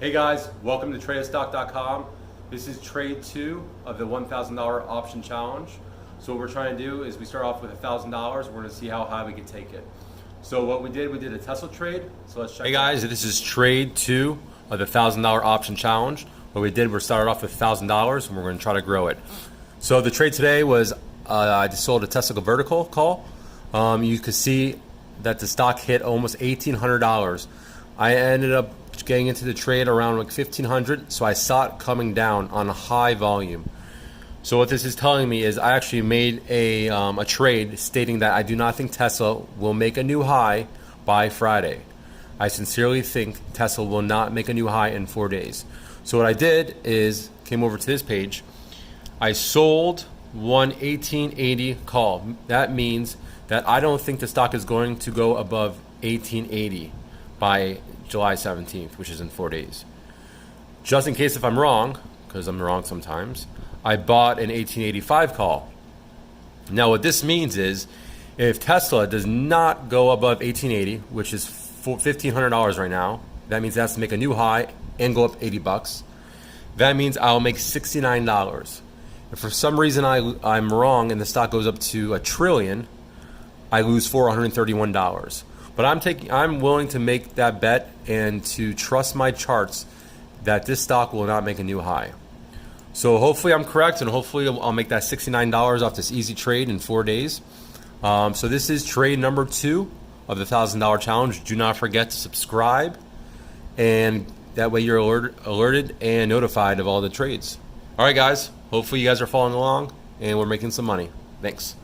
Hey guys, welcome to TradeAstock.com. This is trade 2 of the $1,000 option challenge. So what we're trying to do is we start off with $1,000. We're going to see how high we can take it. So what we did a Tesla trade. So let's check. Hey guys, this is trade 2 of the $1,000 option challenge. What we did, we started off with $1,000 and we're going to try to grow it. So the trade today was I just sold a Tesla vertical call. You could see that the stock hit almost $1,800. I ended up getting into the trade around like 1,500, so I saw it coming down on a high volume. So what this is telling me is I actually made a trade stating that I do not think Tesla will make a new high by Friday. I sincerely think Tesla will not make a new high in 4 days. So what I did is came over to this page. I sold one 1880 call. That means that I don't think the stock is going to go above 1880 by July 17th, which is in 4 days. Just in case if I'm wrong, because I'm wrong sometimes, I bought an 1885 call. Now what this means is if Tesla does not go above 1880, which is $1,500 right now, that means it has to make a new high and go up 80 bucks. That means I'll make $69. If for some reason I'm wrong and the stock goes up to $1 trillion, I lose $431. But I'm willing to make that bet and to trust my charts that this stock will not make a new high. So hopefully I'm correct, and hopefully I'll make that $69 off this easy trade in 4 days. So this is trade number 2 of the $1,000 challenge. Do not forget to subscribe, and that way you're alerted and notified of all the trades. All right, guys. Hopefully you guys are following along, and we're making some money. Thanks.